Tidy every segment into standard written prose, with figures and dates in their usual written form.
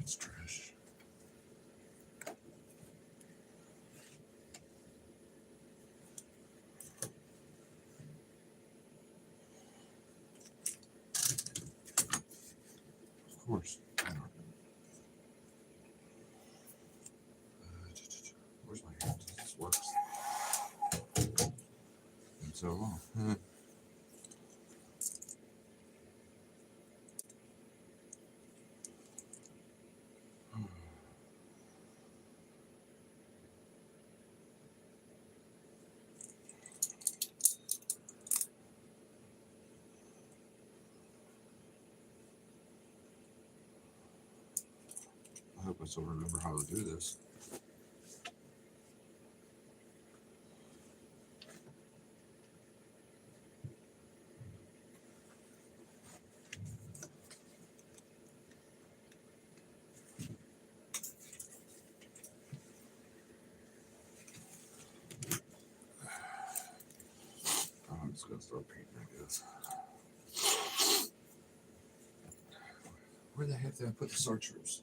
That's trash. Of course. Where's my hand? This works. And so long. I hope I still remember how to do this. I'm just gonna start painting, I guess. Where the heck did I put the chartreuse?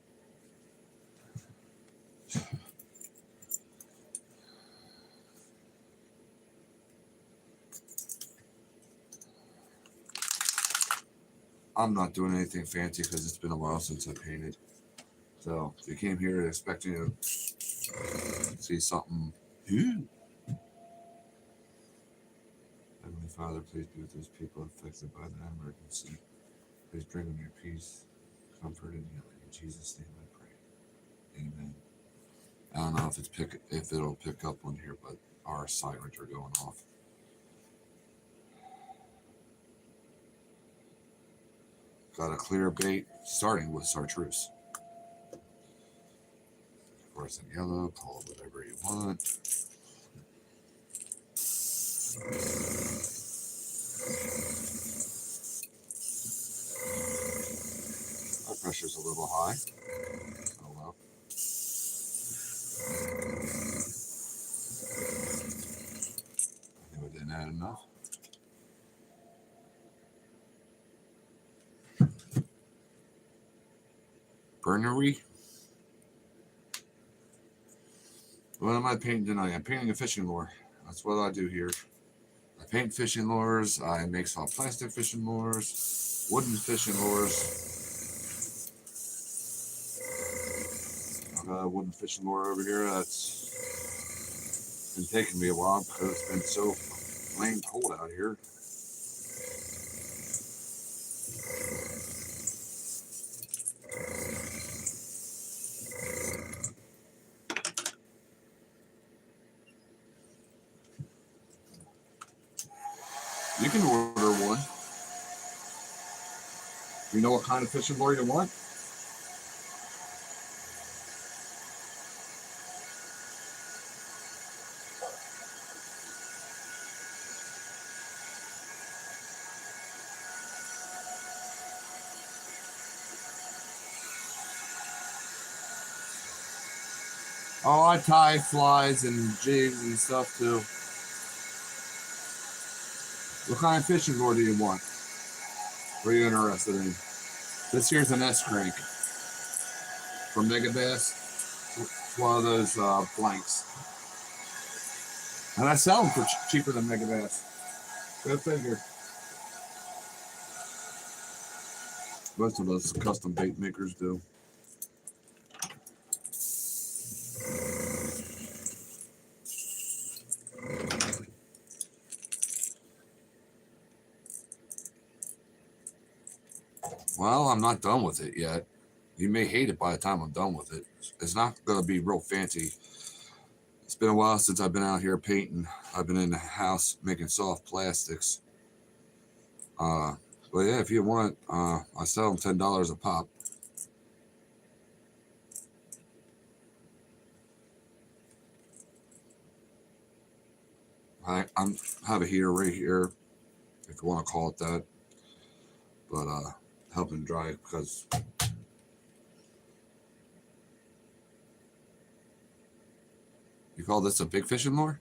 I'm not doing anything fancy because it's been a while since I painted. So if you came here expecting to see something, Heavenly Father, please be with those people affected by the emergency. Please bring them your peace, comfort, and healing. In Jesus' name I pray. Amen. I don't know if it'll pick up on here, but our sirens are going off. Got a clear bait, starting with chartreuse. Fluorescent yellow, call it whatever you want. Our pressure's a little high. Oh well. I think we didn't add enough. Burnery. What am I painting tonight? I'm painting a fishing lure. That's what I do here. I paint fishing lures. I make soft plastic fishing lures, wooden fishing lures. I've got a wooden fishing lure over here that's been taking me a while because it's been so lame cold out here. You can order one. You know what kind of fishing lure you want? Oh, I tie flies and jigs and stuff too. What kind of fishing lure do you want? What are you interested in? This here's an S-crank from Megabass. It's one of those blanks. And I sell them for cheaper than Megabass. Go figure. Most of those custom bait makers do. Well, I'm not done with it yet. You may hate it by the time I'm done with it. It's not going to be real fancy. It's been a while since I've been out here painting. I've been in the house making soft plastics. But yeah, if you want, I sell them $10 a pop. I have a heater right here, if you want to call it that. But helping dry because you call this a big fishing lure?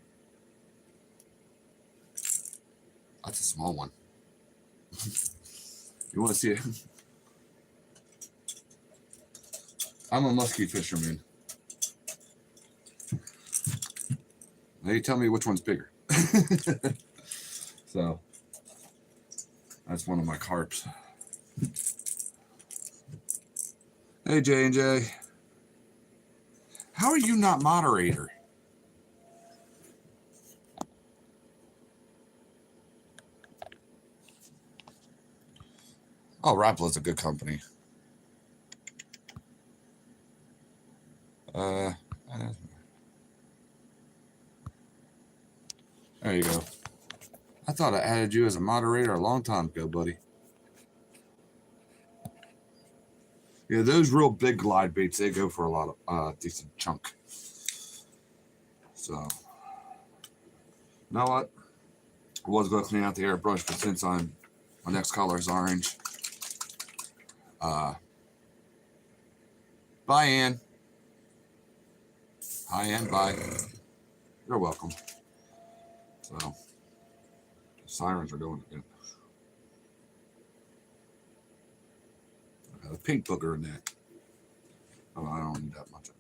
That's a small one. You want to see it? I'm a musky fisherman. Now you tell me which one's bigger. So that's one of my carps. Hey J&J, how are you not moderator? Oh, Rappler's a good company. There you go. I thought I added you as a moderator a long time ago, buddy. Yeah, those real big glide baits, they go for a lot of decent chunk. So, you know what? I was going to clean out the airbrush, but since my next color is orange. Bye, Ann. Hi, Ann. Bye. You're welcome. So, the sirens are going again. I got a pink booger in that. Oh, I don't need that much anyway.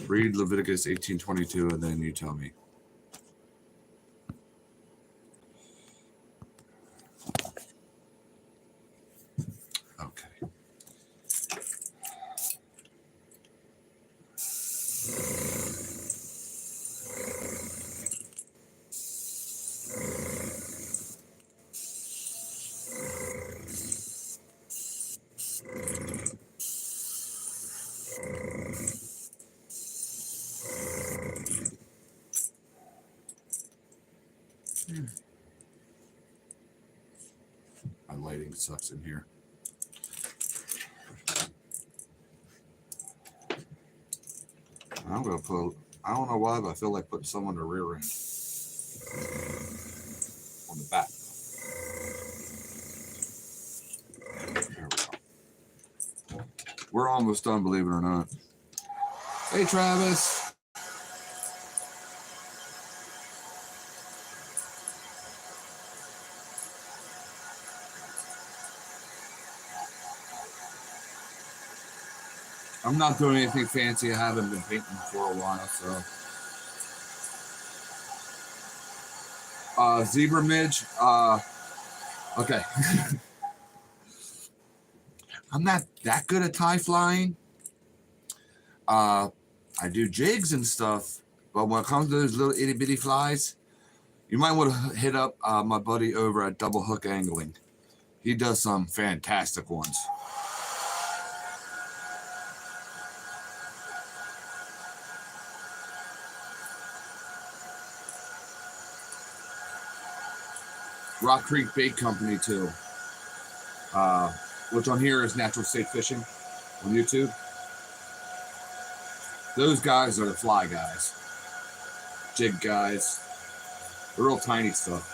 Read Leviticus 18:22, and then you tell me. Okay. My lighting sucks in here. I'm going to put, I don't know why, but I feel like putting some on the rear end. On the back. There we go. We're almost done, believe it or not. Hey, Travis. I'm not doing anything fancy. I haven't been painting for a while, so. Zebra midge. Okay. I'm not that good at tie flying. I do jigs and stuff, but when it comes to those little itty bitty flies, you might want to hit up my buddy over at Double Hook Angling. He does some fantastic ones. Rock Creek Bait Company too, which on here is Natural State Fishing on YouTube. Those guys are the fly guys, jig guys, the real tiny stuff.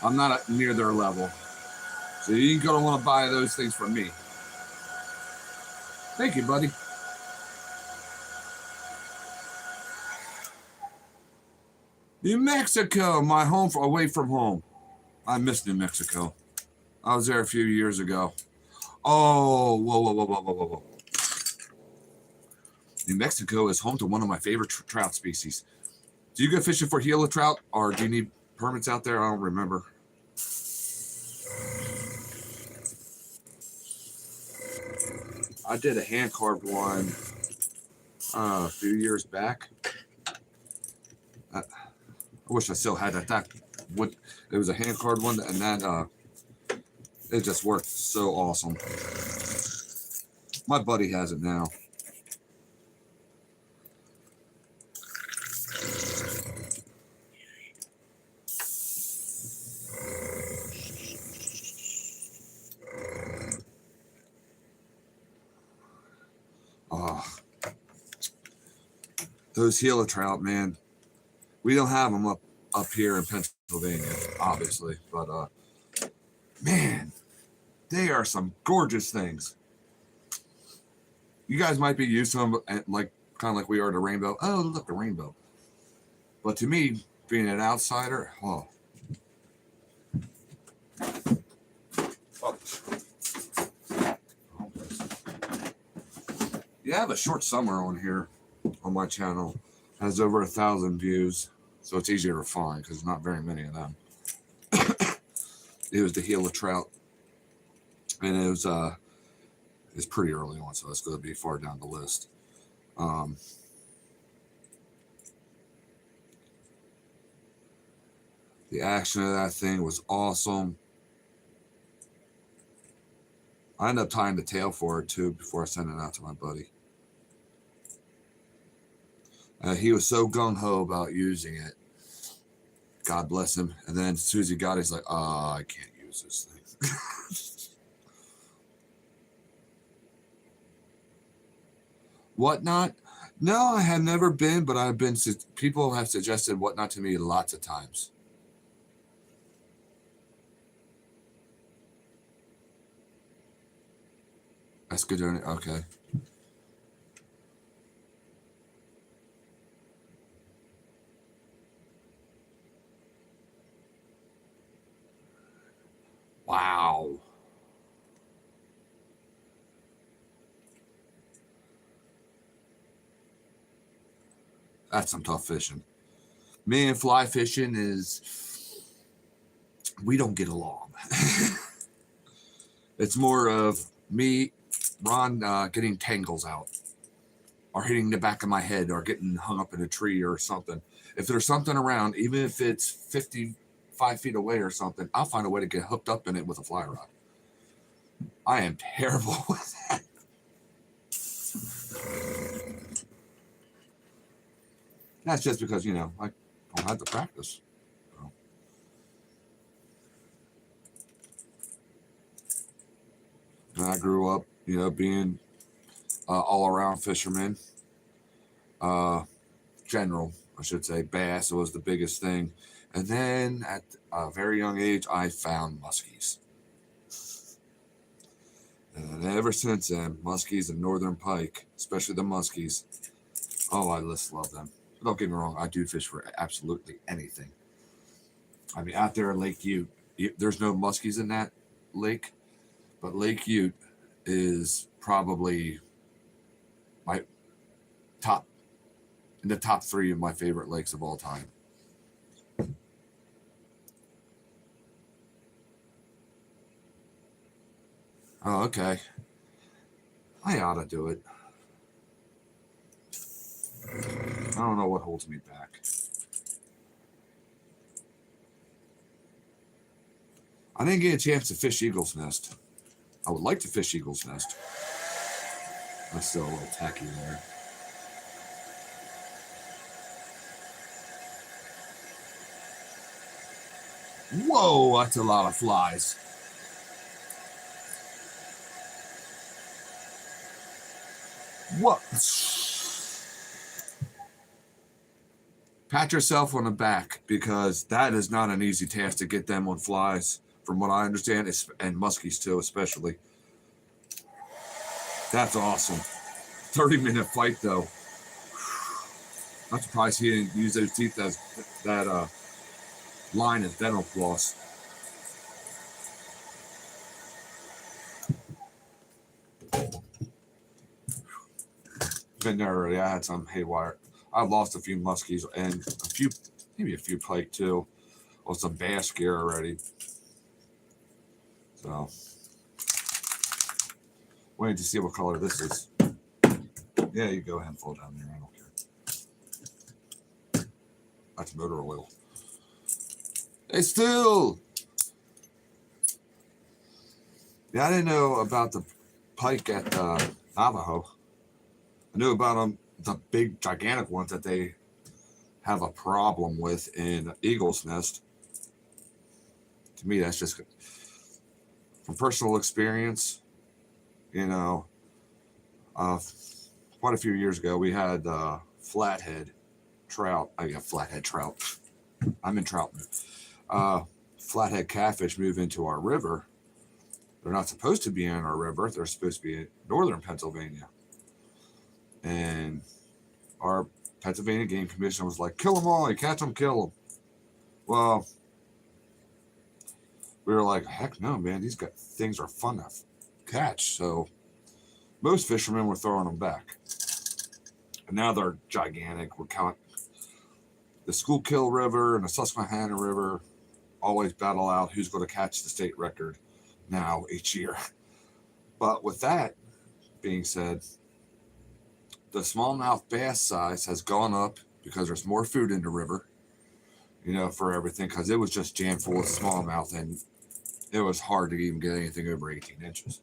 I'm not near their level, so you're gonna want to buy those things from me. Thank you, buddy. New Mexico, my home away from home. I miss New Mexico. I was there a few years ago. Oh, whoa. New Mexico is home to one of my favorite trout species. Do you go fishing for Gila trout, or do you need permits out there? I don't remember. I did a hand-carved one a few years back. I wish I still had that. It was a hand-carved one, and that it just worked so awesome. My buddy has it now. Those Gila trout, man. We don't have them up here in Pennsylvania, obviously, but man, they are some gorgeous things. You guys might be used to them, like kind of like we are to rainbow. Oh, look, a rainbow. But to me, being an outsider, oh. You have a short summer on here on my channel. Has over 1,000 views, so it's easier to find because not very many of them. It was the Gila trout, and it's pretty early on, so it's going to be far down the list. The action of that thing was awesome. I ended up tying the tail for it too before I sent it out to my buddy. He was so gung-ho about using it. God bless him. And then as soon as he got it, he's like, I can't use this thing. Whatnot? No, I have never been, but I've been. People have suggested Whatnot to me lots of times. That's good. Okay. Wow. That's some tough fishing. Me and fly fishing we don't get along. It's more of me, Ron, getting tangles out or hitting the back of my head or getting hung up in a tree or something. If there's something around, even if it's 55 feet away or something, I'll find a way to get hooked up in it with a fly rod. I am terrible with that. That's just because, I don't have to practice. So. And I grew up, being all-around fisherman. General, I should say. Bass was the biggest thing. And then at a very young age, I found muskies. And ever since then, muskies and northern pike, especially the muskies, I just love them. Don't get me wrong, I do fish for absolutely anything. I mean, out there in Lake Ute, there's no muskies in that lake, but Lake Ute is probably my in the top 3 of my favorite lakes of all time. Oh, okay. I ought to do it. I don't know what holds me back. I didn't get a chance to fish Eagle's Nest. I would like to fish Eagle's Nest. That's still a little tacky there. Whoa, that's a lot of flies. What? Pat yourself on the back because that is not an easy task to get them on flies, from what I understand, and muskies too, especially. That's awesome. 30-minute fight though. I'm surprised he didn't use those teeth as that line as dental floss. Been there already. I had some haywire. I lost a few muskies and maybe a few pike too, or some bass gear already. So, waiting to see what color this is. Yeah, you go ahead and fall down there. I don't care. That's motor oil. Hey, still. Yeah, I didn't know about the pike at Navajo. I knew about them, the big, gigantic ones that they have a problem with in Eagle's Nest. To me, that's just from personal experience. Quite a few years ago, we had flathead trout. I got flathead trout. I'm in trout. Flathead catfish move into our river. They're not supposed to be in our river. They're supposed to be in northern Pennsylvania. And our Pennsylvania Game Commission was like, kill them all, you catch them, kill them. Well, we were like, heck no, man, these things are fun to catch. So most fishermen were throwing them back. And now they're gigantic. We're counting the Schuylkill River and the Susquehanna River always battle out who's going to catch the state record now each year. But with that being said, the smallmouth bass size has gone up because there's more food in the river, for everything, because it was just jammed full of smallmouth and it was hard to even get anything over 18 inches.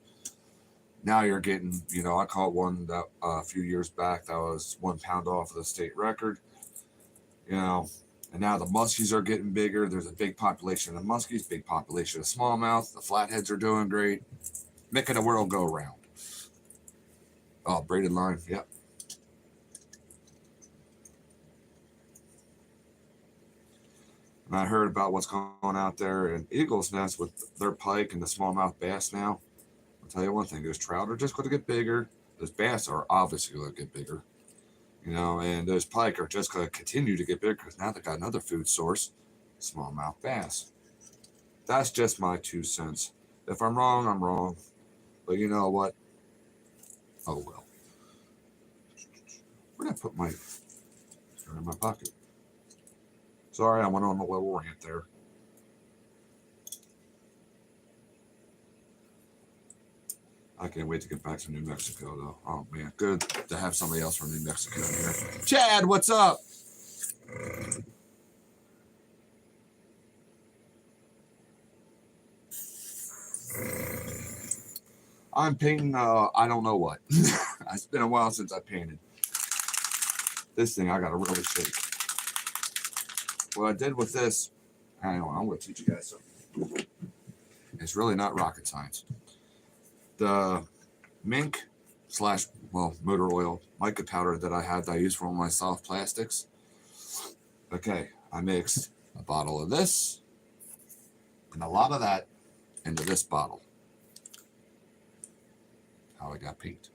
Now you're getting, I caught one that a few years back that was 1 pound off of the state record, and now the muskies are getting bigger. There's a big population of muskies, big population of smallmouth. The flatheads are doing great, making the world go round. Oh, braided line, yep. And I heard about what's going on out there in Eagle's Nest with their pike and the smallmouth bass now. I'll tell you one thing, those trout are just going to get bigger. Those bass are obviously going to get bigger. And those pike are just going to continue to get bigger because now they got another food source, smallmouth bass. That's just my 2 cents. If I'm wrong, I'm wrong. But you know what? Oh well. Where did I put my... They're in my pocket. Sorry, I went on a little rant there. I can't wait to get back to New Mexico, though. Oh, man. Good to have somebody else from New Mexico here. Chad, what's up? I'm painting, I don't know what. It's been a while since I painted. This thing I got to really shake. What I did with this, hang on, I'm going to teach you guys something. It's really not rocket science. The mink / motor oil mica powder that I use for all my soft plastics. Okay, I mixed a bottle of this and a lot of that into this bottle. How I got paint.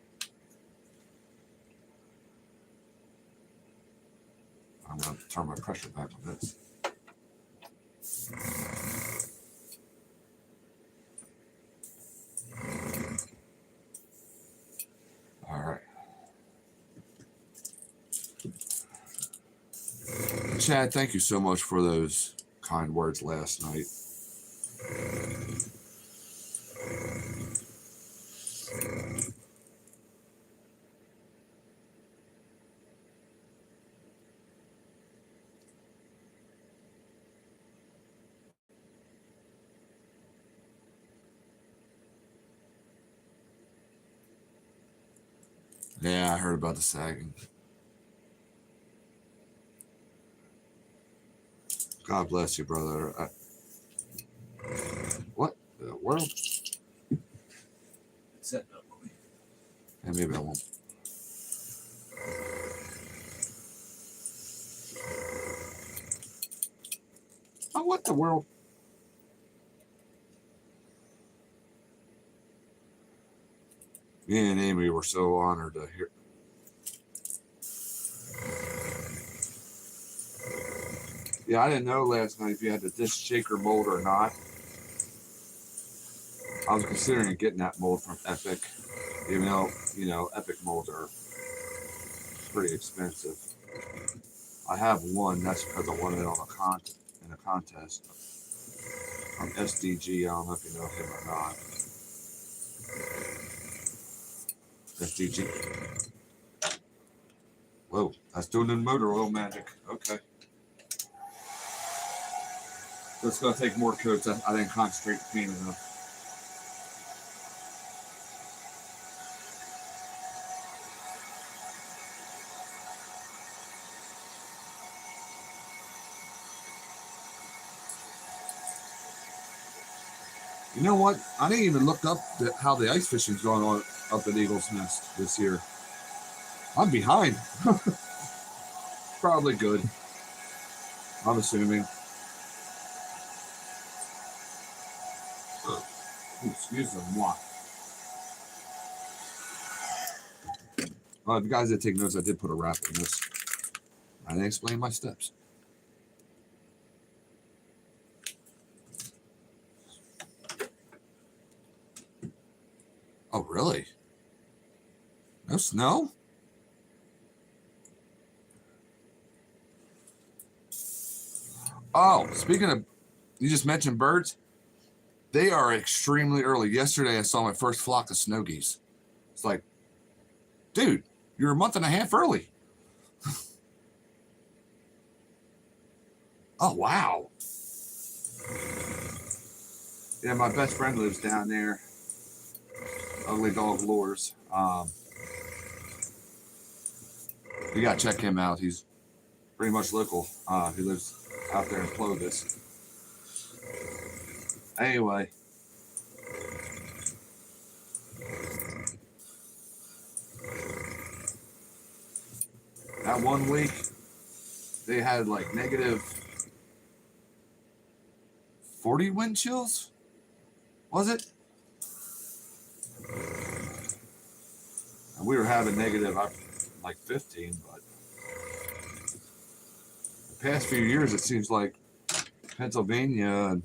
I'm going to turn my pressure back on this. All right. Chad, thank you so much for those kind words last night. Yeah, I heard about the sagging. God bless you, brother. What the world? Setting up, movie. And maybe I won't. Oh, what the world? Me and Amy were so honored to hear. Yeah, I didn't know last night if you had the disc shaker mold or not. I was considering getting that mold from Epic, even though, Epic molds are pretty expensive. I have one, that's because I won it on in a contest from SDG. I don't know if you know him or not. SDG. Whoa, that's doing the motor oil magic. Okay. It's going to take more coats. I didn't concentrate painting enough. You know what? I didn't even look up how the ice fishing's going on up at Eagle's Nest this year. I'm behind. Probably good. I'm assuming. Excuse me, what? Well, if you guys did take notes, I did put a wrap in this. I didn't explain my steps. Oh, really? No snow? Oh, speaking of, you just mentioned birds. They are extremely early. Yesterday, I saw my first flock of snow geese. It's like, dude, you're a month and a half early. Oh, wow. Yeah, my best friend lives down there. Ugly Dog Lures. You got to check him out. He's pretty much local. He lives out there in Clovis. Anyway. That 1 week, they had like negative 40 wind chills. Was it? And we were having negative like 15, but the past few years, it seems like Pennsylvania and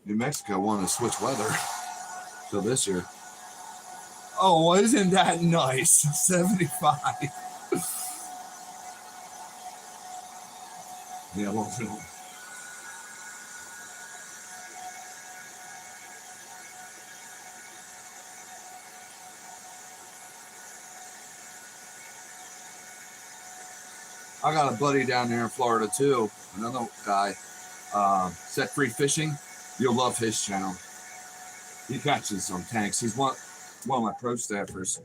New Mexico wanted to switch weather. So this year. Oh, isn't that nice? 75. Yeah, well, I got a buddy down there in Florida too. Another guy, Set Free Fishing. You'll love his channel. He catches some tanks. He's one of my pro staffers.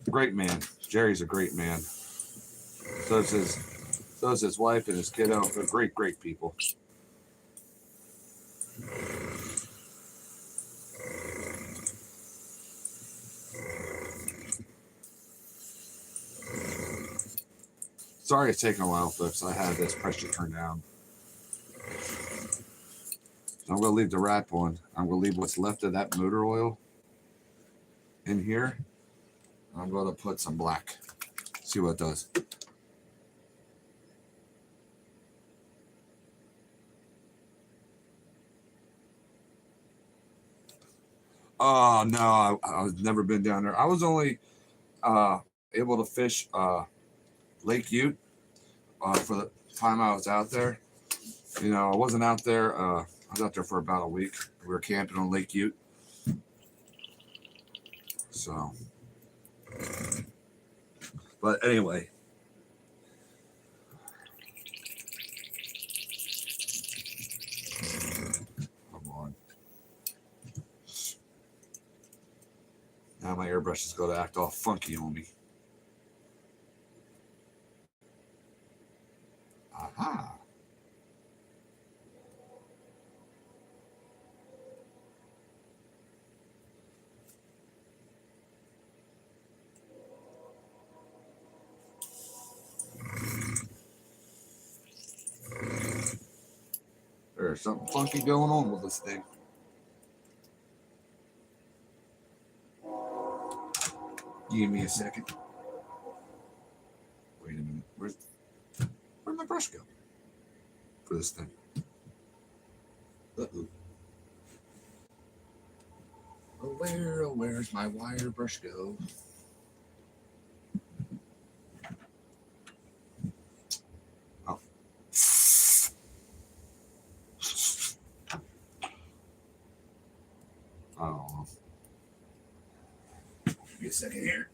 Great man. Jerry's a great man. So is his wife and his kiddo. They're great people. Sorry it's taking a while, folks. I had this pressure turned down. So I'm going to leave the wrap on. I'm going to leave what's left of that motor oil in here. I'm going to put some black. See what it does. Oh, no. I've never been down there. I was only able to fish Lake Ute for the time I was out there. You know, I wasn't out there. I was out there for about a week. We were camping on Lake Ute. So, but anyway. Come on. Now my airbrush is going to act all funky on me. Aha. There's something funky going on with this thing. Give me a second. Wait a minute. Where'd my brush go for this thing? Uh-oh. Where's my wire brush go? Oh. Oh. Give me a second here.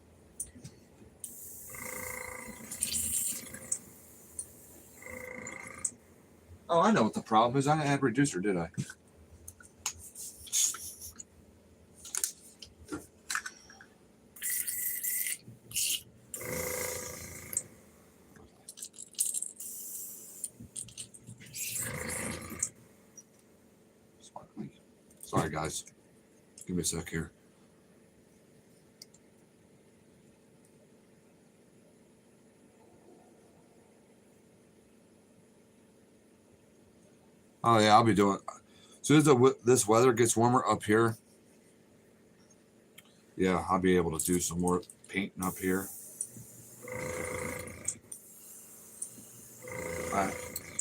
Oh, I know what the problem is. I didn't add reducer, did I? Sorry, guys. Give me a sec here. Oh, yeah, I'll be doing it. As soon as this weather gets warmer up here, Yeah, I'll be able to do some more painting up here.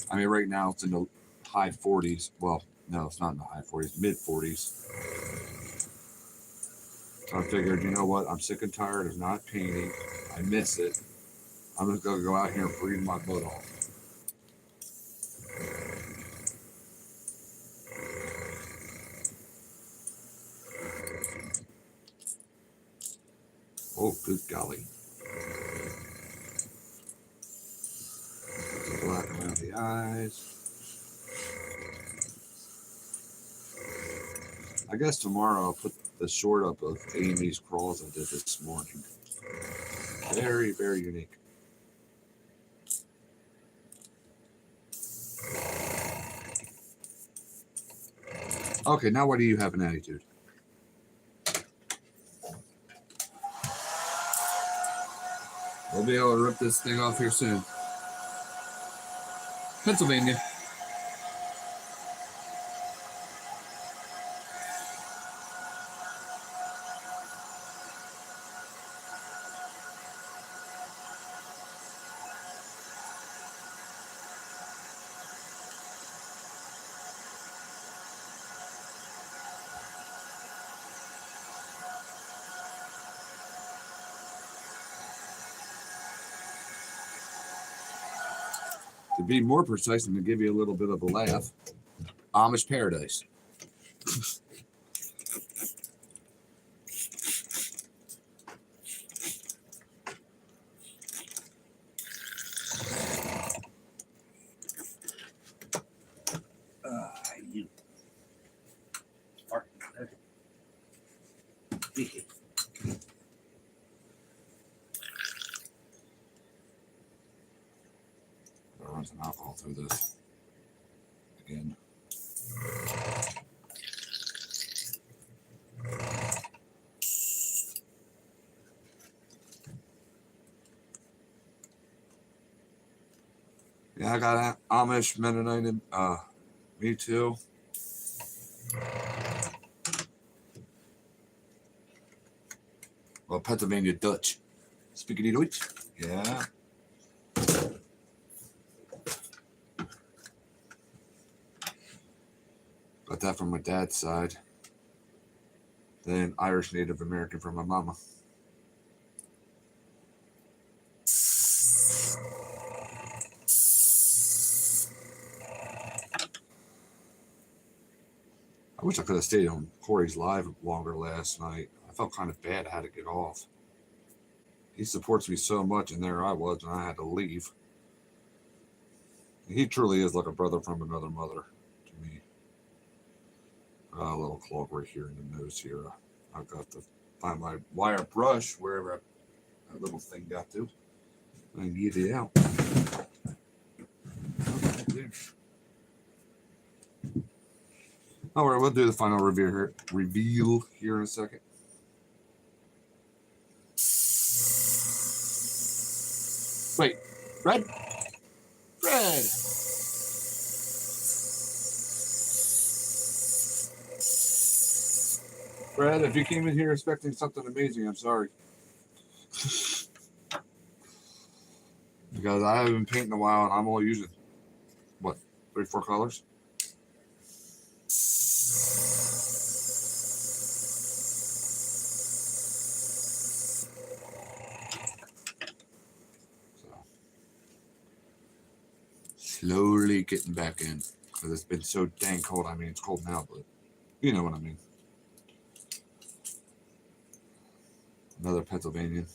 I mean, right now it's in the high 40s. Well, no, it's not in the high 40s, mid 40s. So I figured, you know what? I'm sick and tired of not painting. I miss it. I'm just going to go out here and breathe my butt off. Oh, good golly. Black around the eyes. I guess tomorrow I'll put the short up of Amy's crawls I did this morning. Very, very unique. Okay, now why do you have an attitude? We'll be able to rip this thing off here soon. Pennsylvania. To be more precise and to give you a little bit of a laugh, Amish Paradise. You. I'll run some alcohol through this again. Yeah, I got Amish, Mennonite, me too. Well, Pennsylvania Dutch. Speaking Deutsch? Yeah. Got that from my dad's side. Then Irish Native American from my mama. I wish I could have stayed on Corey's live longer last night. I felt kind of bad I had to get off. He supports me so much, and there I was, and I had to leave. He truly is like a brother from another mother to me. A little clog right here in the nose here. I've got to find my wire brush wherever that little thing got to and get it out. All right, we'll do the final reveal here in a second. Wait, Fred? Fred! Fred, if you came in here expecting something amazing, I'm sorry. Because I haven't been painting in a while and I'm only using, what, 3-4 colors? Slowly getting back in because it's been so dang cold. I mean, it's cold now, but you know what I mean. Another Pennsylvanian.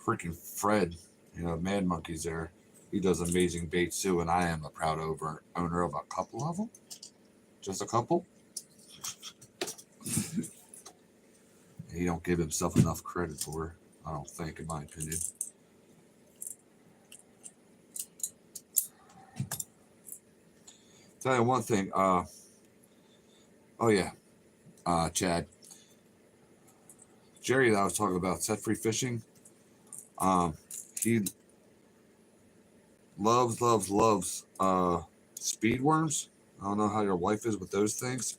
Freaking Fred, Mad Monkey's there. He does amazing baits too, and I am a proud owner of a couple of them. Just a couple. He don't give himself enough credit for, I don't think, in my opinion. Tell you one thing. Oh yeah, Chad. Jerry that I was talking about, set free fishing. He loves speed worms. I don't know how your wife is with those things.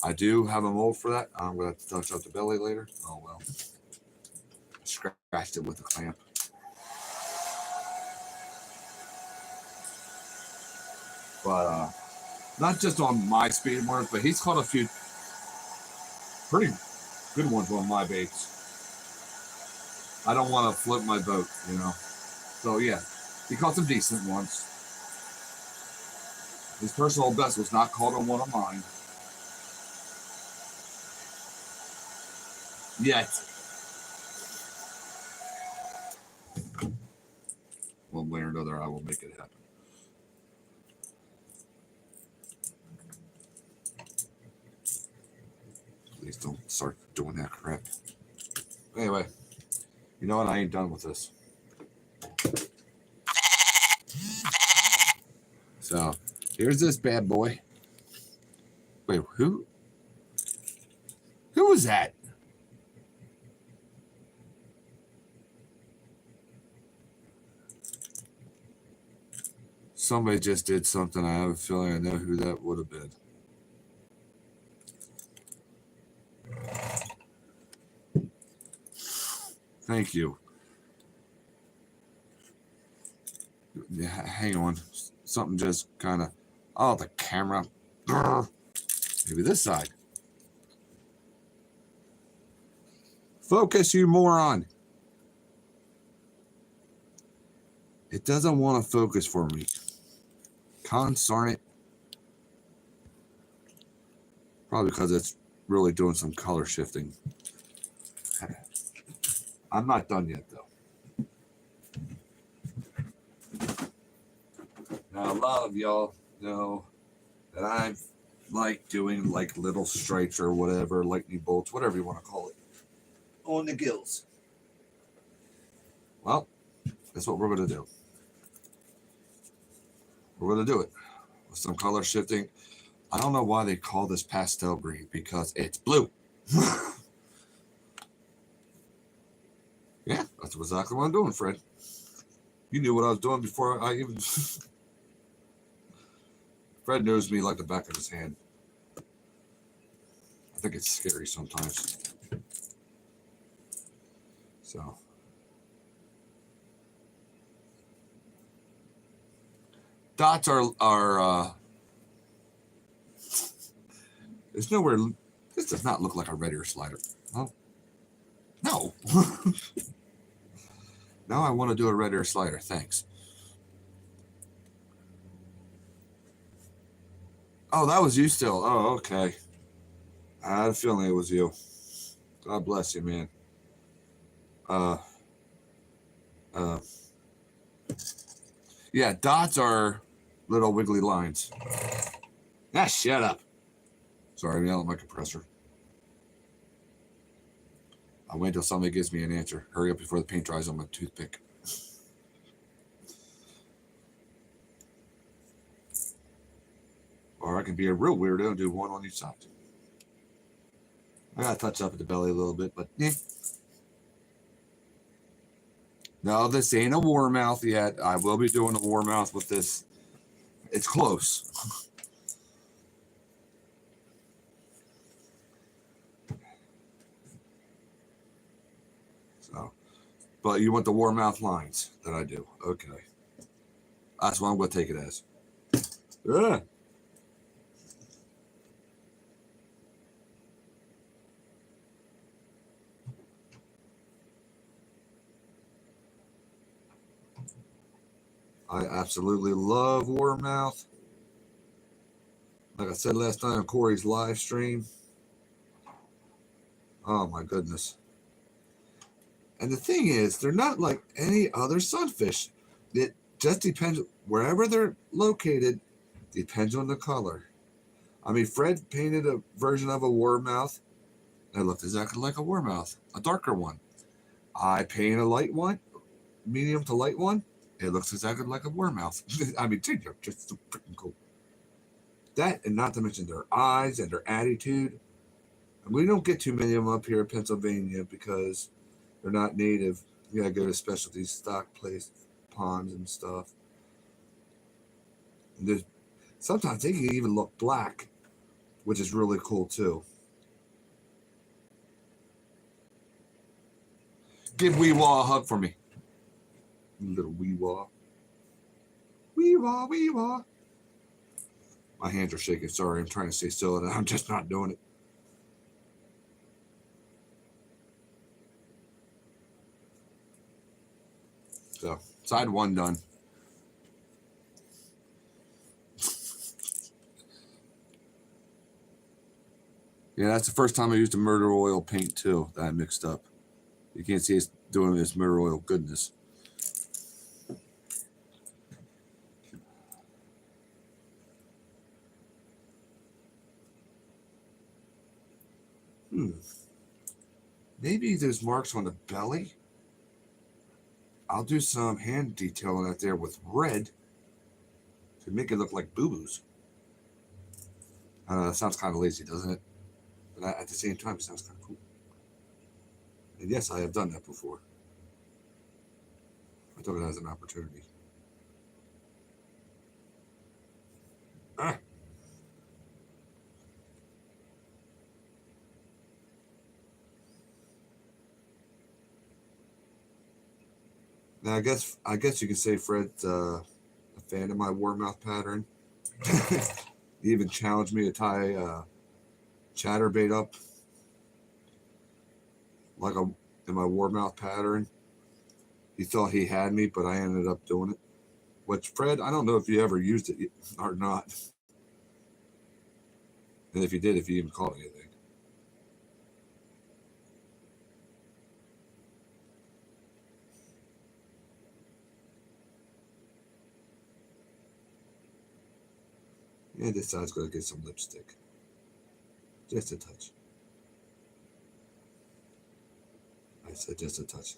I do have a mold for that. I'm going to have to touch up the belly later. Oh, well. Scratched it with a clamp. But not just on my speed work, but he's caught a few pretty good ones on my baits. I don't want to flip my boat, you know. So yeah, he caught some decent ones. His personal best was not caught on one of mine. Yet. One way or another, I will make it happen. Please don't start doing that crap. Anyway, you know what? I ain't done with this. So, here's this bad boy. Wait, who? Who was that? Somebody just did something. I have a feeling I know who that would have been. Thank you. Yeah, hang on. Something just kind of... Oh, the camera. Maybe this side. Focus, you moron. It doesn't want to focus for me. Consarn it. Probably because it's really doing some color shifting. I'm not done yet, though. Now, a lot of y'all know that I like doing like little stripes or whatever, lightning bolts, whatever you want to call it, on the gills. Well, that's what we're going to do. We're going to do it with some color shifting. I don't know why they call this pastel green, because it's blue. Yeah, that's exactly what I'm doing, Fred. You knew what I was doing before I even... Fred knows me like the back of his hand. I think it's scary sometimes. So. Dots are there's nowhere... This does not look like a red ear slider. Oh. No. Now I want to do a red ear slider. Thanks. Oh, that was you still. Oh, okay. I had a feeling it was you. God bless you, man. Yeah, dots are little wiggly lines. Ah, shut up. Sorry, I'm yelling at my compressor. I'll wait until somebody gives me an answer. Hurry up before the paint dries on my toothpick. Or I can be a real weirdo and do one on each side. I gotta touch up at the belly a little bit, but eh. No, this ain't a warmouth yet. I will be doing a warmouth with this. It's close. So, but you want the warmouth lines that I do. Okay. That's what I'm going to take it as. Yeah. I absolutely love warmouth. Like I said last night on Corey's live stream. Oh my goodness. And the thing is, they're not like any other sunfish. It just depends, wherever they're located, depends on the color. I mean, Fred painted a version of a warmouth that looked exactly like a warmouth, a darker one. I painted a light one, medium to light one. It looks exactly like a warmouth. I mean, dude, they're just so freaking cool. That, and not to mention their eyes and their attitude. And we don't get too many of them up here in Pennsylvania because they're not native. You gotta go to specialty stock place ponds and stuff. And sometimes they can even look black. which is really cool too. Give Weewa a hug for me. Little Weewa. Weewa, Weewa. My hands are shaking. Sorry, I'm trying to stay still and I'm just not doing it. So, side one done. Yeah, that's the first time I used a murder oil paint too that I mixed up. You can't see it's doing this murder oil goodness. Maybe there's marks on the belly. I'll do some hand detailing out there with red to make it look like boo-boos. That sounds kind of lazy, doesn't it? But at the same time, it sounds kind of cool. And yes, I have done that before. I took it as an opportunity. Ah. Now, I guess you could say Fred's a fan of my warmouth pattern. He even challenged me to tie chatterbait up like in my warmouth pattern. He thought he had me, but I ended up doing it. Which, Fred, I don't know if you ever used it or not. And if you did, if you even caught anything. Yeah, this side's going to get some lipstick. Just a touch. I said just a touch.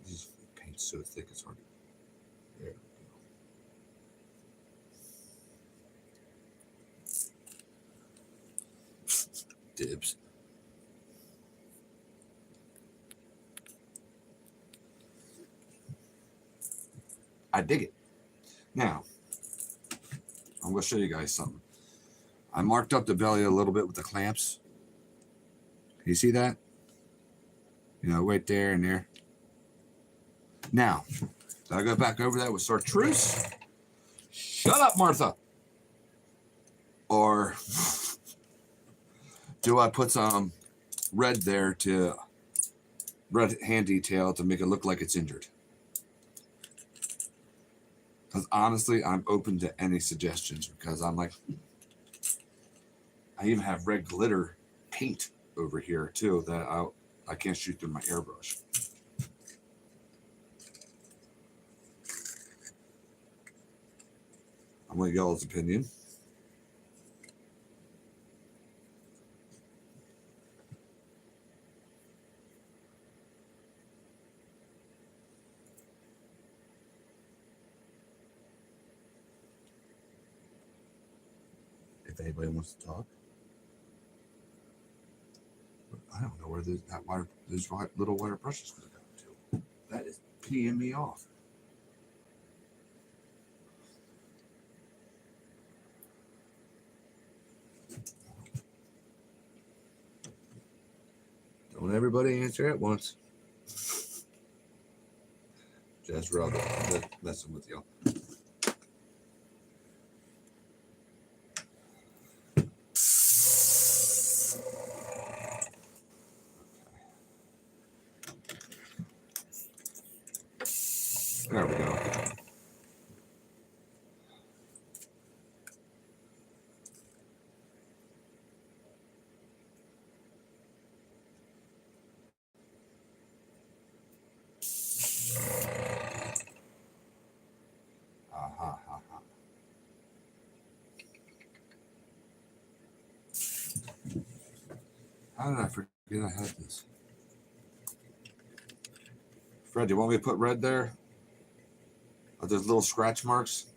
This paint's so thick it's hard. There we go. Dibs. I dig it. Now, I'm going to show you guys something. I marked up the belly a little bit with the clamps. Can you see that? You know, right there and there. Now, I go back over that with chartreuse. Shut up, Martha. Or do I put some red there to red hand detail to make it look like it's injured? Because honestly, I'm open to any suggestions because I'm like, I even have red glitter paint over here too that I can't shoot through my airbrush. I'm going to y'all's opinion. If anybody wants to talk. I don't know where those little wire brushes going to go to. That is peeing me off. Don't everybody answer at once. Just rubbing, messing with y'all. There we go. How did I forget I had this? Fred, do you want me to put red there? Are those little scratch marks?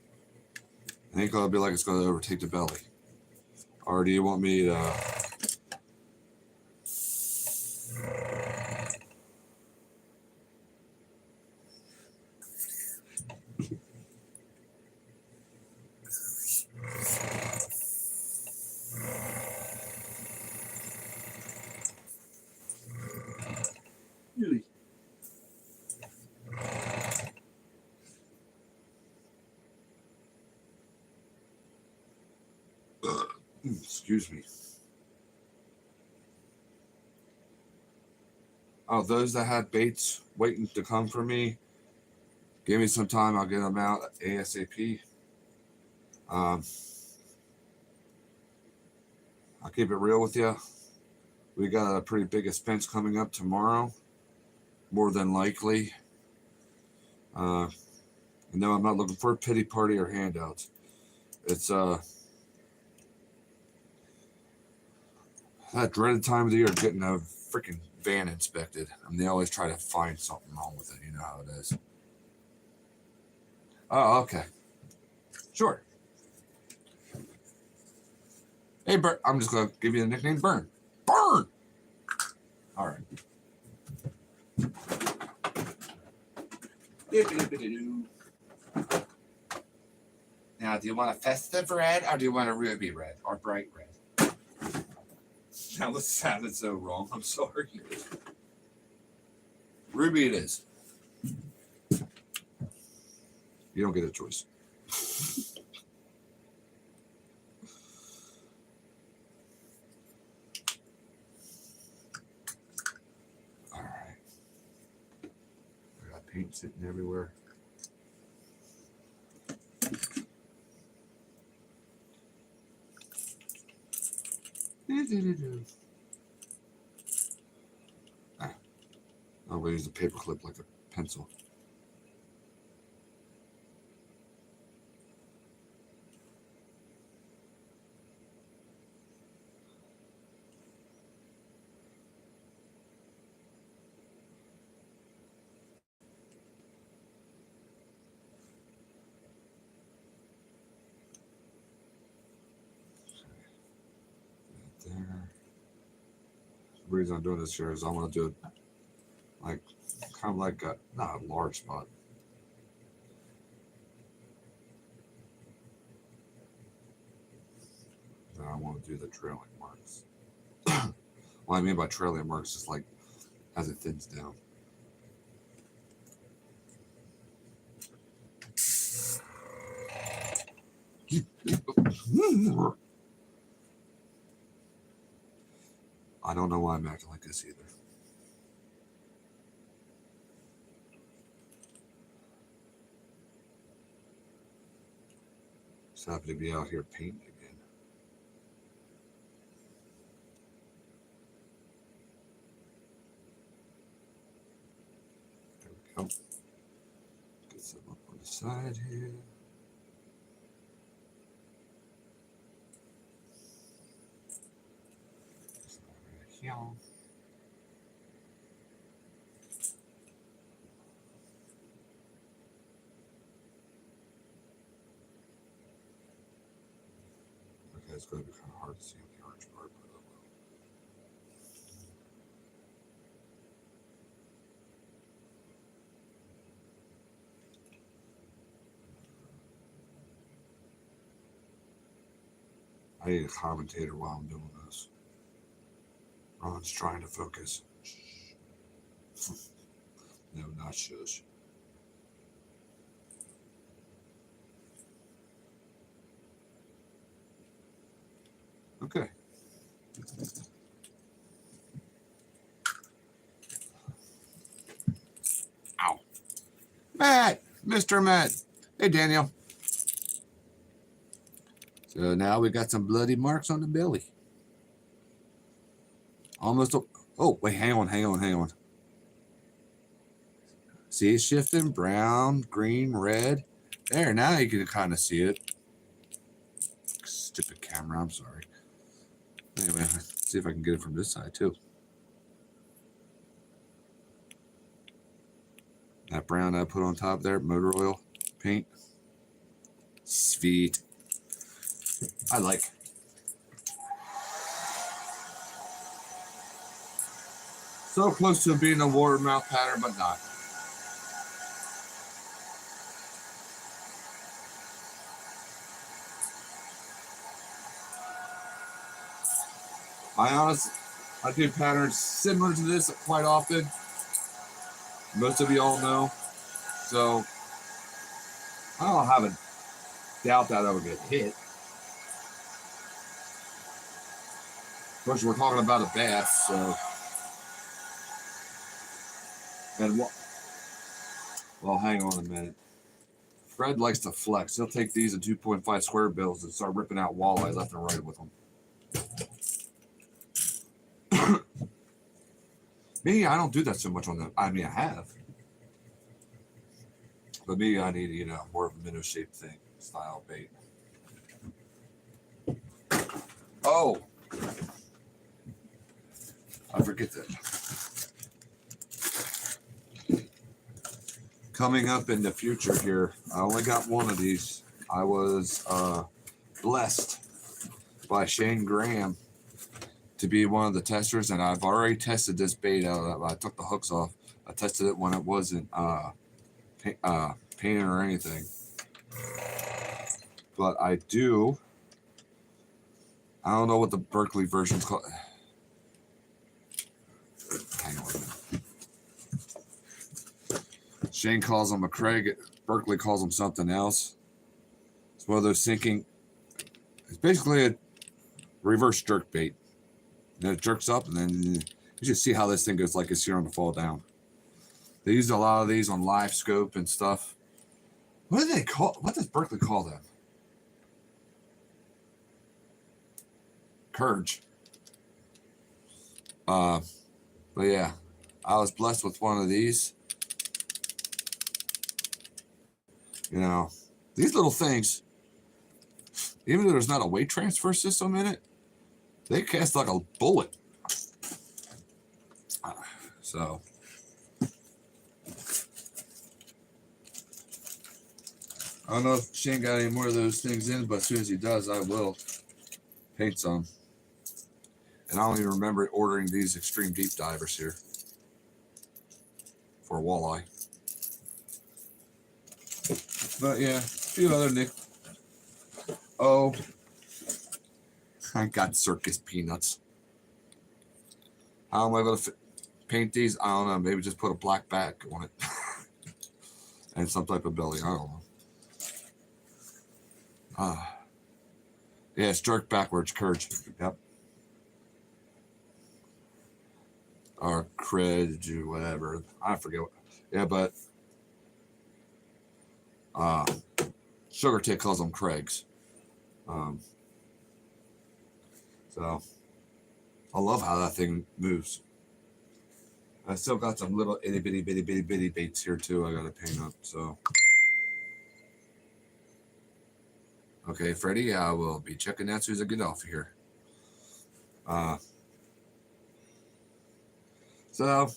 I think it'll be like it's going to overtake the belly. Or do you want me to... Excuse me. Oh, those that had baits waiting to come for me, give me some time. I'll get them out ASAP. I'll keep it real with you. We got a pretty big expense coming up tomorrow, more than likely. No, I'm not looking for a pity party or handouts. It's that dreaded time of the year getting a freaking van inspected. And they always try to find something wrong with it. You know how it is. Oh, okay. Sure. Hey, Bert, I'm just going to give you the nickname Burn. Burn! All right. Now, do you want a festive red or do you want a ruby red or bright red? Now, this sounded so wrong. I'm sorry. Ruby it is. You don't get a choice. All right. I got paint sitting everywhere. I'll use a paper clip like a pencil. There. The reason I'm doing this here is I want to do it like kind of like a not a large spot. Then I want to do the trailing marks. What I mean by trailing marks is like as it thins down. I don't know why I'm acting like this either. Just happy to be out here painting again. There we go. Get some up on the side here. Here. Okay, it's going to be kind of hard to see on the orange part, but I will. I need a commentator while I'm doing this. Ron's trying to focus. No, not shush. Okay. Ow. Matt! Mr. Matt. Hey, Daniel. So now we got some bloody marks on the belly. Almost. Oh, wait, hang on. See it shifting? Brown, green, red. There, now you can kind of see it. Stupid camera, I'm sorry. Anyway, let's see if I can get it from this side too. That brown I put on top there, motor oil paint. Sweet. I like. So close to being a watermouth pattern, but not. I do patterns similar to this quite often. Most of you all know. So I don't have a doubt that I would get hit. course, we're talking about a bath, so. And well, hang on a minute. Fred likes to flex. He'll take these in 2.5 square bills and start ripping out walleye left and right with them. Me, I don't do that so much on them. I mean, I have. But me, I need, more of a minnow shaped thing, style bait. Oh, I forget that. Coming up in the future here, I only got one of these. I was blessed by Shane Graham to be one of the testers, and I've already tested this bait out. I took the hooks off. I tested it when it wasn't painted or anything. But I don't know what the Berkeley version's called. Hang on a minute. Shane calls them a Craig. Berkeley calls them something else. It's one of those sinking. It's basically a reverse jerk bait. And it jerks up, and then you just see how this thing goes like it's here on the fall down. They use a lot of these on live scope and stuff. What do they call? What does Berkeley call them? Curge. But yeah, I was blessed with one of these. These little things, even though there's not a weight transfer system in it, they cast like a bullet. So, I don't know if Shane got any more of those things in, but as soon as he does, I will paint some. And I don't even remember ordering these extreme deep divers here for walleye. But yeah, a few other Nick. Oh, I got circus peanuts. How am I going to paint these? I don't know. Maybe just put a black back on it and some type of belly. I don't know. Yeah, it's jerk backwards, Courage. Yep. Or Cred, whatever. I forget what. Yeah, but Sugar Tick calls them Craigs. So I love how that thing moves. I still got some little itty bitty baits here too. I got to paint up. So okay, Freddie, I will be checking that as soon as I get off here. So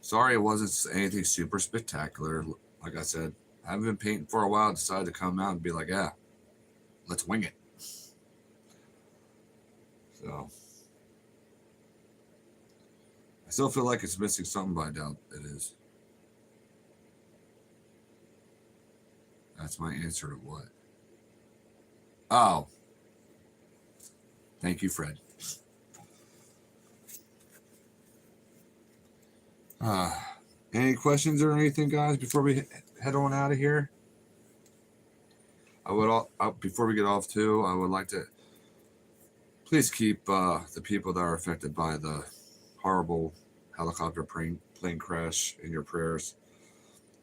sorry it wasn't anything super spectacular. Like I said, I haven't been painting for a while. Decided to come out and be like, yeah, let's wing it. So I still feel like it's missing something, but I doubt it is. That's my answer to what? Oh. Thank you, Fred. Any questions or anything, guys, before we head on out of here? Before we get off too, I would like to please keep the people that are affected by the horrible helicopter plane crash in your prayers.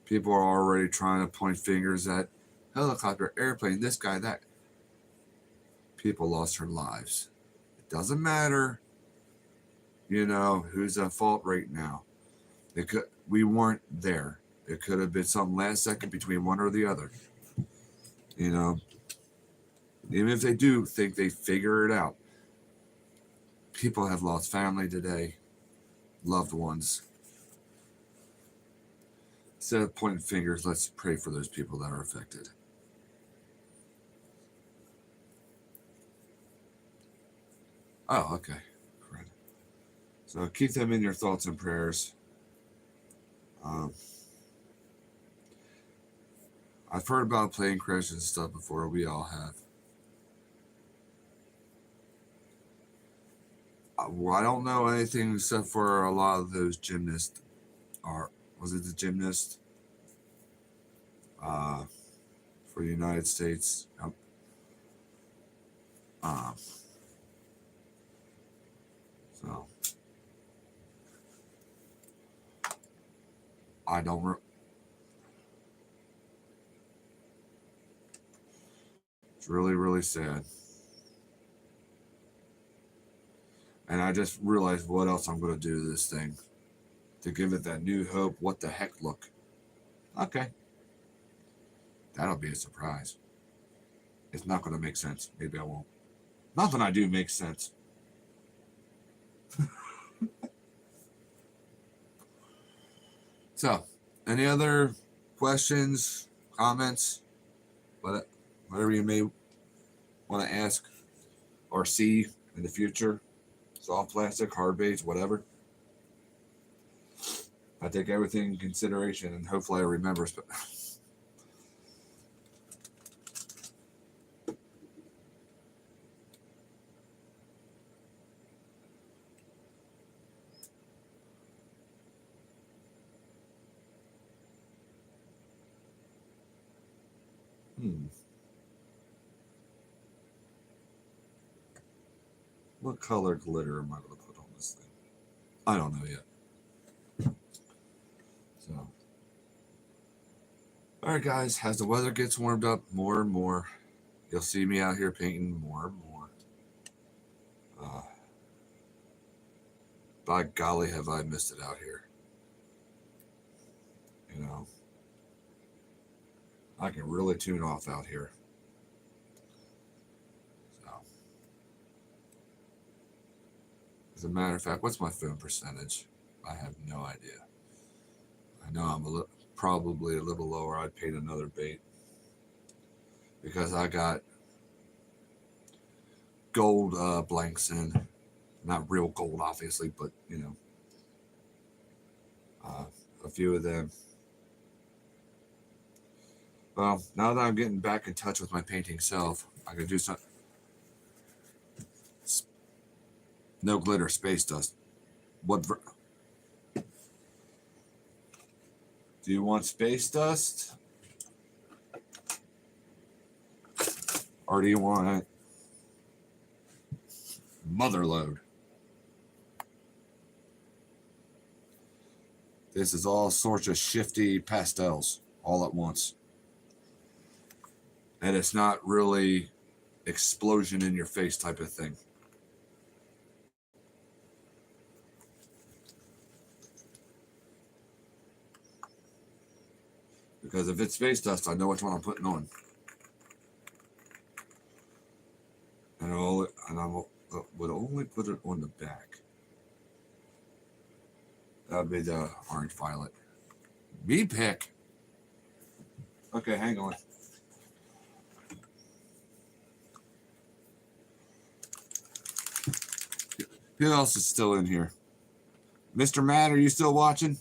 People are already trying to point fingers at helicopter, airplane, this guy, that. People lost their lives. It doesn't matter, who's at fault right now. We weren't there. It could have been some last second between one or the other. Even if they do think they figure it out, people have lost family today, loved ones. Instead of pointing fingers, let's pray for those people that are affected. Oh, okay. Right. So keep them in your thoughts and prayers. I've heard about plane crashes and stuff before. We all have. I don't know anything except for a lot of those gymnasts. Was it the gymnast for the United States? So I don't. It's really, really sad. And I just realized what else I'm going to do to this thing to give it that new hope. What the heck look? Okay. That'll be a surprise. It's not going to make sense. Maybe I won't. Nothing I do makes sense. So, any other questions, comments, whatever you may want to ask or see in the future? Soft plastic, hard base, whatever. I take everything in consideration, and hopefully I remember. What color glitter am I going to put on this thing? I don't know yet. So, all right, guys. As the weather gets warmed up more and more, you'll see me out here painting more and more. By golly, have I missed it out here. You know, I can really tune off out here. So, as a matter of fact, what's my film percentage? I have no idea. I know I'm probably a little lower. I'd paint another bait because I got gold blanks in. Not real gold, obviously, but you know, a few of them. Well, now that I'm getting back in touch with my painting self, I can do something. No glitter, space dust. What? Do you want space dust? Or do you want motherload? This is all sorts of shifty pastels all at once. And it's not really explosion in your face type of thing. Because if it's space dust, I know which one I'm putting on. And I would only put it on the back. That would be the orange violet. Me pick. Okay, hang on. Who else is still in here? Mr. Matt, are you still watching?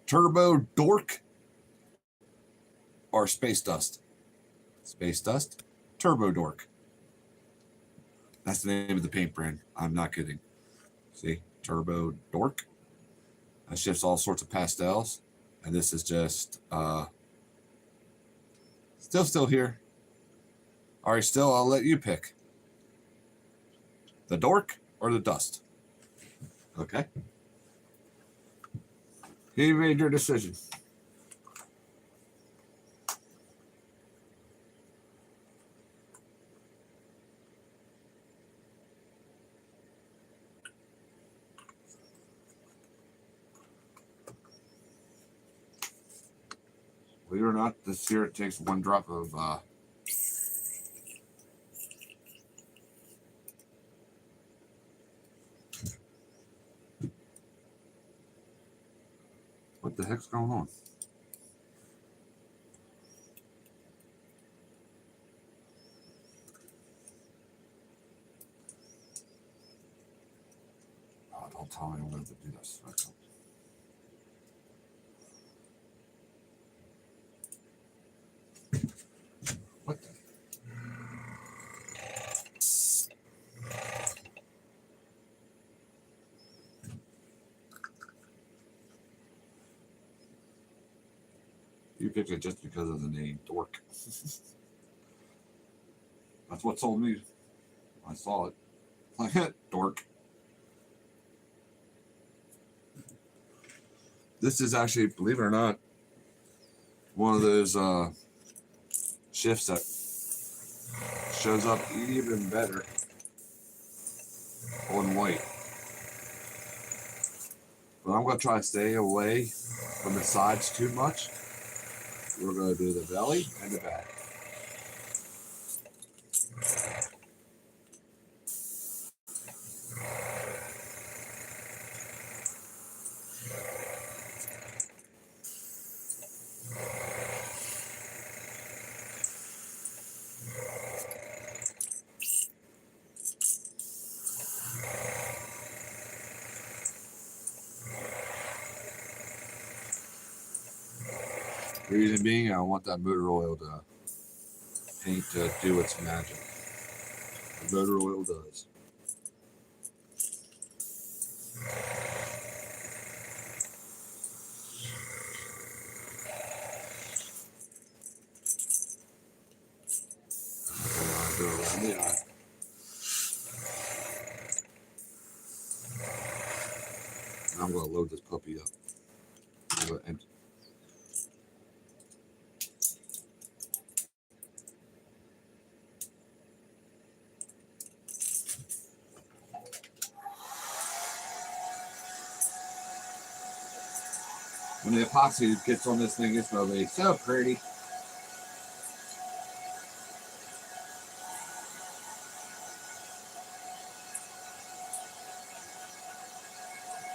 Turbo Dork or Space Dust? Space Dust, Turbo Dork. That's the name of the paint brand. I'm not kidding. See, Turbo Dork. That shifts all sorts of pastels. And this is just still here. All right, still, I'll let you pick. The Dork or the Dust? Okay. You made your decision. Believe it or not, this year it takes one drop of what the heck's going on? Oh, don't tell me I'm going to do this. What the? You picked it just because of the name Dork. That's what told me. I saw it. Like, dork. This is actually, believe it or not, one of those shifts that shows up even better on white. But I'm going to try to stay away from the sides too much. We're going to do the belly and the back. Reason being, I want that motor oil to paint to do its magic. The motor oil does. Go around the eye. And I'm going to load this puppy up. And when the epoxy gets on this thing, it's going to be so pretty.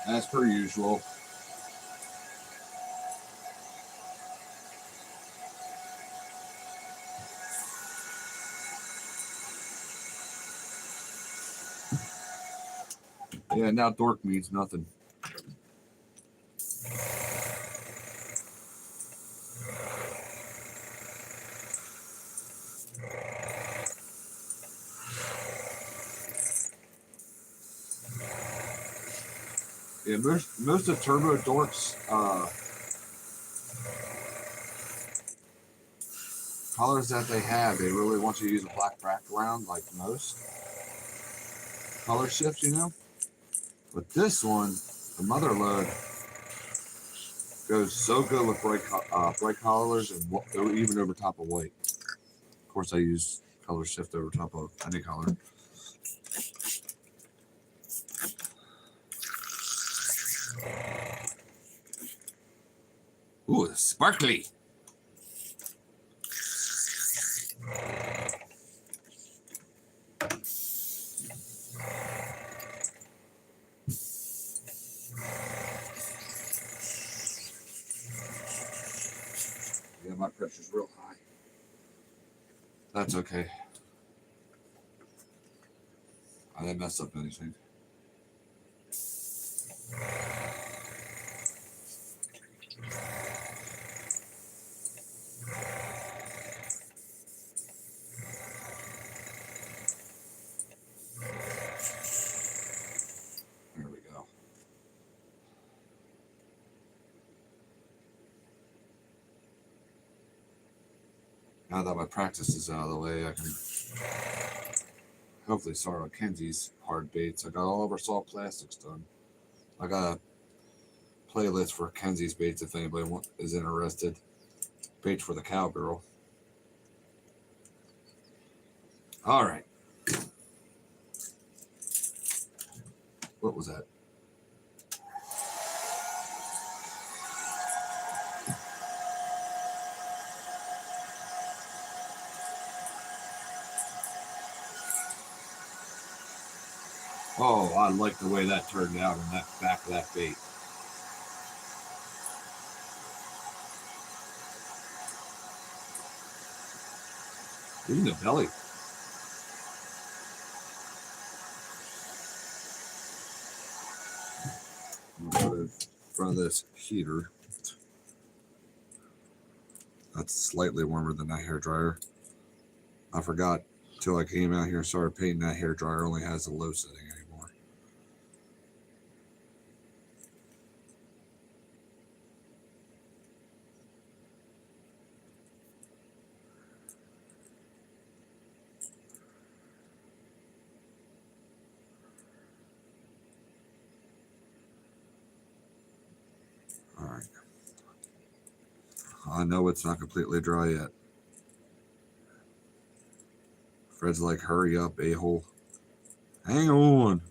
As per usual. Yeah, now dork means nothing. Yeah, most of Turbo Dork's colors that they have, they really want you to use a black background like most color shifts, you know. But this one, the Mother Lode, goes so good with bright colors and even over top of white. Of course, I use color shift over top of any color. Ooh, sparkly. Yeah, my pressure's real high. That's okay. I didn't mess up anything. There we go. Now that my practice is out of the way, I can hopefully start on Kenzie's hard baits. I got all of our soft plastics done. I got a playlist for Kenzie's baits if anybody is interested. Baits for the cowgirl. All right. What was that? Oh, I like the way that turned out on that back of that bait. Even the belly. I'm going to put it in front of this heater. That's slightly warmer than that hair dryer. I forgot till I came out here and started painting that hair dryer only has a low setting anymore. I know it's not completely dry yet. Fred's like, hurry up, a-hole. Hang on.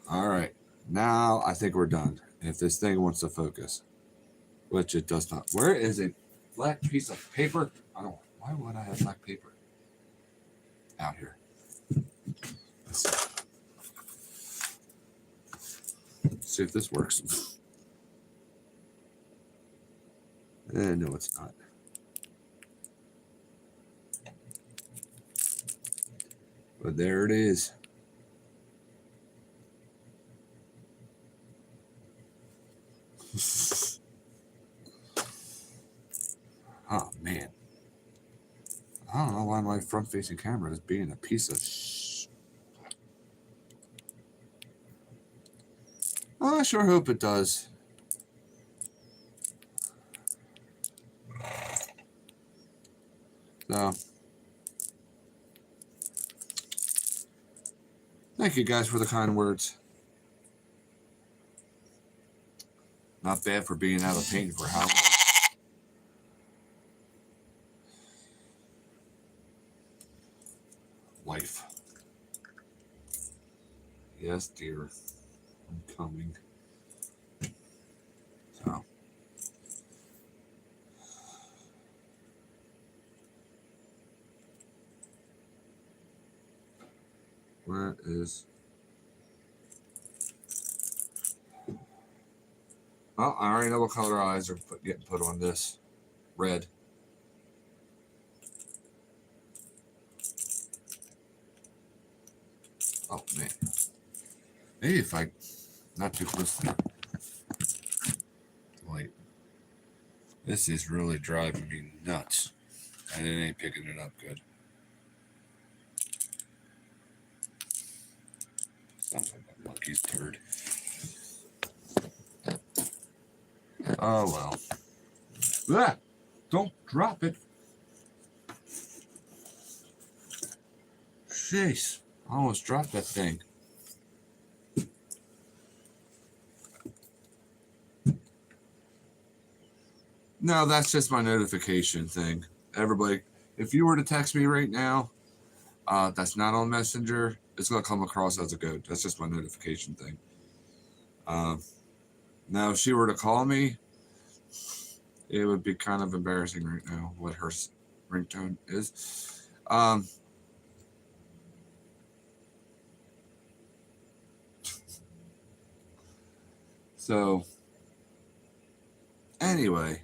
All right. Now I think we're done. If this thing wants to focus, which it does not. Where is a black piece of paper? I don't. Why would I have black paper out here? Let's see if this works. No, it's not. But there it is. Oh, man. I don't know why my front-facing camera is being a piece of I sure hope it does. So, thank you guys for the kind words. Not bad for being out of pain for how long? Life. Yes, dear. I'm coming. So. Where is... Oh, I already know what color eyes are getting put on this. Red. Oh, man. Maybe if I... Not too close to the light. This is really driving me nuts. And it ain't picking it up good. Sounds like a monkey's turd. Oh, well. Ah, don't drop it. Jeez. I almost dropped that thing. No, that's just my notification thing. Everybody, if you were to text me right now, that's not on Messenger, it's going to come across as a goat. That's just my notification thing. Now, if she were to call me, it would be kind of embarrassing right now what her ringtone is. So, anyway,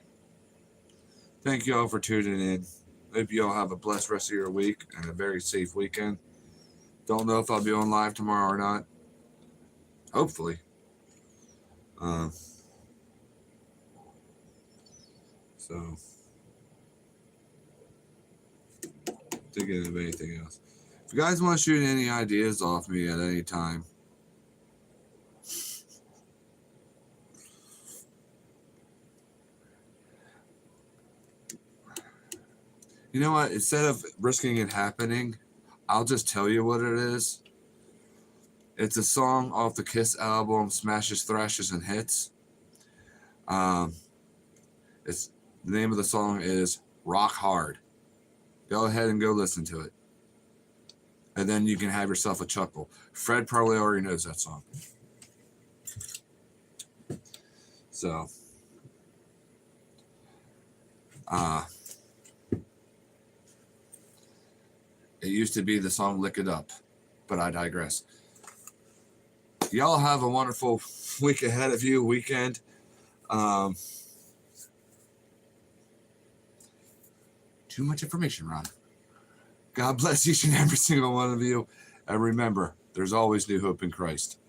thank you all for tuning in. Hope you all have a blessed rest of your week and a very safe weekend. Don't know if I'll be on live tomorrow or not. Hopefully. So, thinking of anything else. If you guys want to shoot any ideas off me at any time, you know what? Instead of risking it happening, I'll just tell you what it is. It's a song off the Kiss album, Smashes, Thrashes, and Hits. It's the name of the song is Rock Hard. Go ahead and go listen to it. And then you can have yourself a chuckle. Fred probably already knows that song. So, it used to be the song Lick It Up, but I digress. Y'all have a wonderful week ahead of you, weekend. Too much information, Ron. God bless each and every single one of you. And remember, there's always new hope in Christ.